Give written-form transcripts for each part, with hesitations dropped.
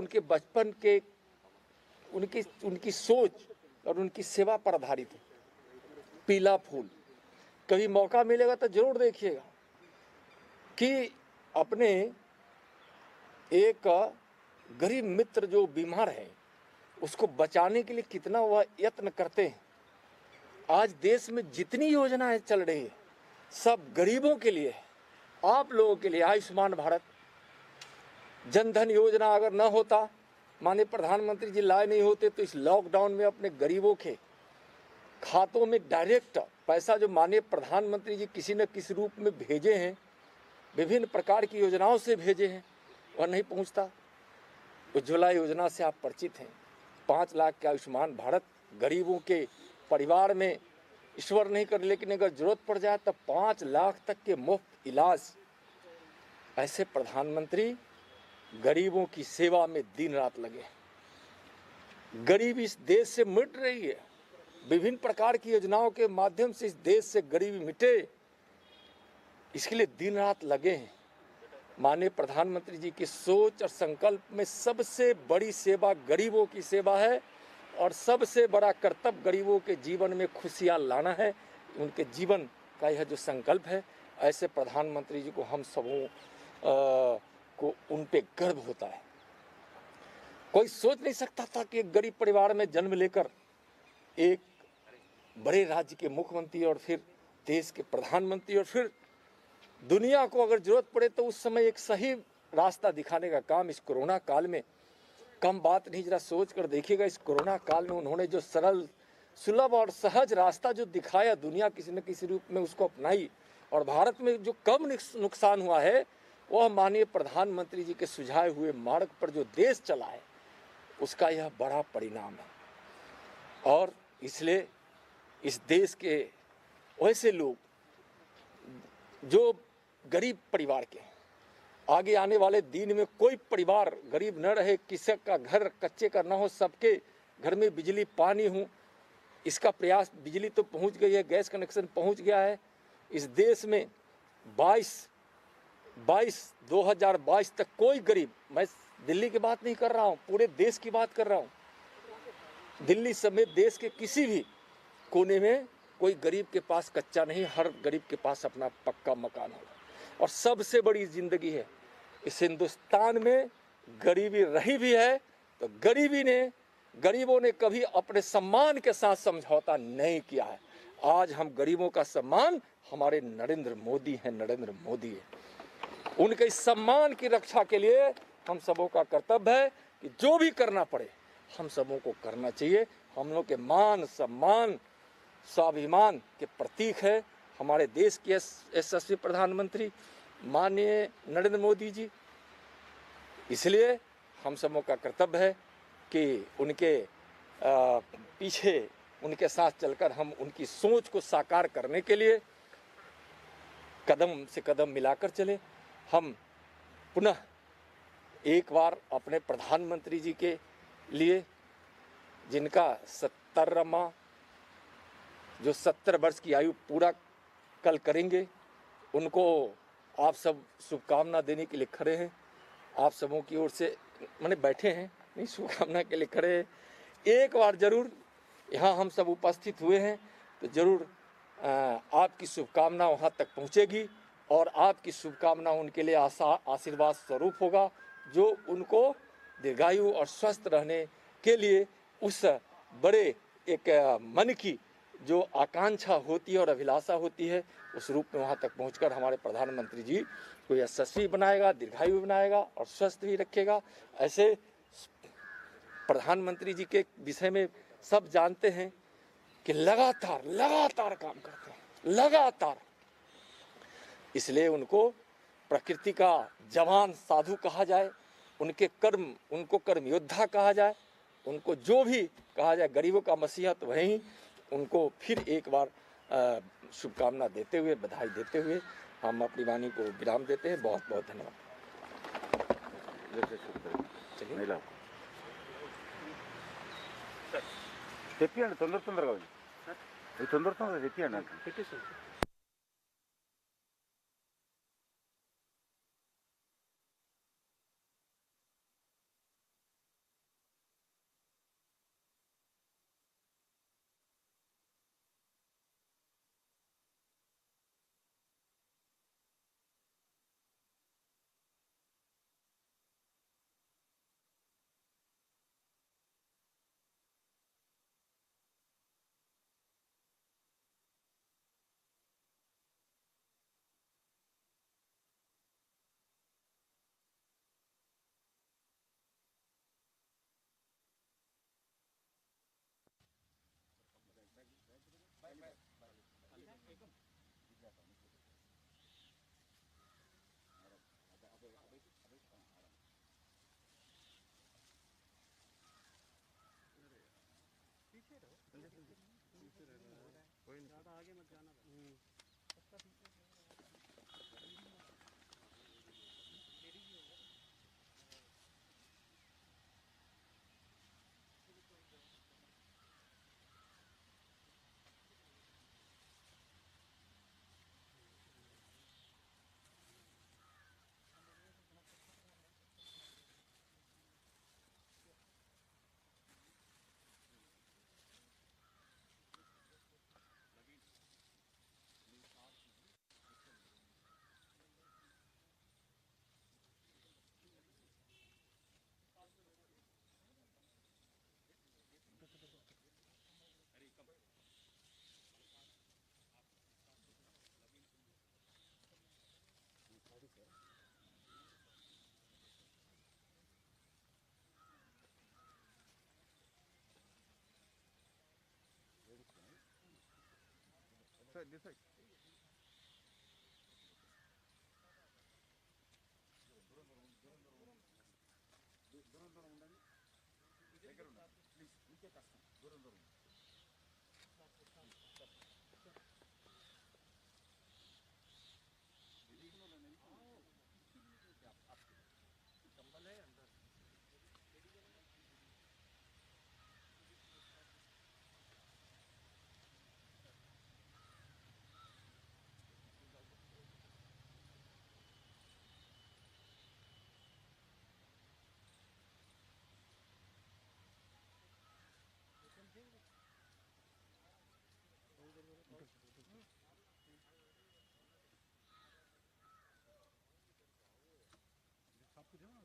उनके बचपन के उनकी सोच और उनकी सेवा पर आधारित है। पीला फूल, कभी मौका मिलेगा तो जरूर देखिएगा कि अपने एक गरीब मित्र जो बीमार है उसको बचाने के लिए कितना वह यत्न करते हैं। आज देश में जितनी योजनाएं चल रही है सब गरीबों के लिए है, आप लोगों के लिए। आयुष्मान भारत, जनधन योजना अगर न होता, माननीय प्रधानमंत्री जी लाए नहीं होते तो इस लॉकडाउन में अपने गरीबों के खातों में डायरेक्ट पैसा जो माननीय प्रधानमंत्री जी किसी न किसी रूप में भेजे हैं, विभिन्न प्रकार की योजनाओं से भेजे हैं, वह नहीं पहुंचता। उज्ज्वला योजना से आप परिचित हैं, 5 लाख के आयुष्मान भारत गरीबों के परिवार में ईश्वर नहीं कर, लेकिन अगर जरूरत पड़ जाए तो 5 लाख तक के मुफ्त इलाज। ऐसे प्रधानमंत्री गरीबों की सेवा में दिन रात लगे। गरीबी इस देश से मिट रही है, विभिन्न प्रकार की योजनाओं के माध्यम से इस देश से गरीबी मिटे, इसके लिए दिन रात लगे हैं। माननीय प्रधानमंत्री जी की सोच और संकल्प में सबसे बड़ी सेवा गरीबों की सेवा है और सबसे बड़ा कर्तव्य गरीबों के जीवन में खुशियाँ लाना है। उनके जीवन का यह जो संकल्प है, ऐसे प्रधानमंत्री जी को हम सबों को उन पे गर्व होता है। कोई सोच नहीं सकता था कि एक गरीब परिवार में जन्म लेकर एक बड़े राज्य के मुख्यमंत्री और फिर देश के प्रधानमंत्री और फिर दुनिया को अगर जरूरत पड़े तो उस समय एक सही रास्ता दिखाने का काम इस कोरोना काल में कम बात नहीं। जरा सोच कर देखिएगा, इस कोरोना काल में उन्होंने जो सरल, सुलभ और सहज रास्ता जो दिखाया, दुनिया किसी न किसी रूप में उसको अपनाई और भारत में जो कम नुकसान हुआ है वह माननीय प्रधानमंत्री जी के सुझाए हुए मार्ग पर जो देश चला है उसका यह बड़ा परिणाम है। और इसलिए इस देश के वैसे लोग जो गरीब परिवार के, आगे आने वाले दिन में कोई परिवार गरीब न रहे, किसी का घर कच्चे का न हो, सबके घर में बिजली पानी हो, इसका प्रयास। बिजली तो पहुंच गई है, गैस कनेक्शन पहुंच गया है। इस देश में 2022 तक कोई गरीब, मैं दिल्ली की बात नहीं कर रहा हूं, पूरे देश की बात कर रहा हूं, दिल्ली समेत देश के किसी भी कोने में कोई गरीब के पास कच्चा नहीं, हर गरीब के पास अपना पक्का मकान होगा। और सबसे बड़ी जिंदगी है इस हिंदुस्तान में, गरीबी रही भी है तो गरीबों ने कभी अपने सम्मान के साथ समझौता नहीं किया है। आज हम गरीबों का सम्मान हमारे नरेंद्र मोदी है, नरेंद्र मोदी है। उनके इस सम्मान की रक्षा के लिए हम सबों का कर्तव्य है कि जो भी करना पड़े हम सबों को करना चाहिए। हम लोग के मान सम्मान स्वाभिमान के प्रतीक है हमारे देश के यशस्वी प्रधानमंत्री माननीय नरेंद्र मोदी जी। इसलिए हम सबों का कर्तव्य है कि उनके पीछे, उनके साथ चलकर हम उनकी सोच को साकार करने के लिए कदम से कदम मिलाकर चले। हम पुनः एक बार अपने प्रधानमंत्री जी के लिए, जिनका 70वां जो 70 वर्ष की आयु पूरा कल करेंगे, उनको आप सब शुभकामना देने के लिए खड़े हैं। आप सबों की ओर से मैंने बैठे हैं, नहीं शुभकामना के लिए खड़े हैं। एक बार जरूर यहाँ हम सब उपस्थित हुए हैं तो जरूर आपकी शुभकामना वहाँ तक पहुँचेगी और आपकी शुभकामना उनके लिए आशीर्वाद स्वरूप होगा, जो उनको दीर्घायु और स्वस्थ रहने के लिए उस बड़े एक मन की जो आकांक्षा होती है और अभिलाषा होती है, उस रूप में वहाँ तक पहुँचकर हमारे प्रधानमंत्री जी को यशस्वी बनाएगा, दीर्घायु बनाएगा और स्वस्थ भी रखेगा। ऐसे प्रधानमंत्री जी के विषय में सब जानते हैं कि लगातार काम करते हैं, लगातार। इसलिए उनको प्रकृति का जवान साधु कहा जाए, उनको कर्म योद्धा कहा जाए, उनको जो भी कहा जाए, गरीबों का मसीहा तो वहीं। उनको फिर एक बार शुभकामना देते हुए, बधाई देते हुए हम अपनी वाणी को विराम देते हैं। बहुत बहुत धन्यवाद। తొందరగా ज़्यादा आगे मत जाना। Sir, this side. कंबल है अंदर। आपको देना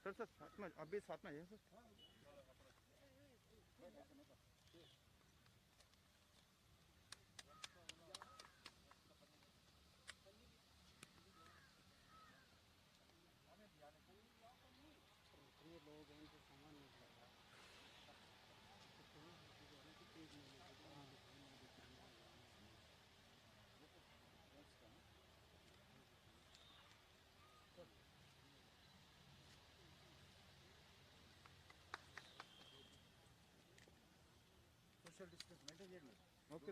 सर सर साथ में अभी साथ में है सर। इतने लोग हैं जो सामान नहीं लगा सोशल डिस्टेंस मेंटेन చేయండి. ఓకే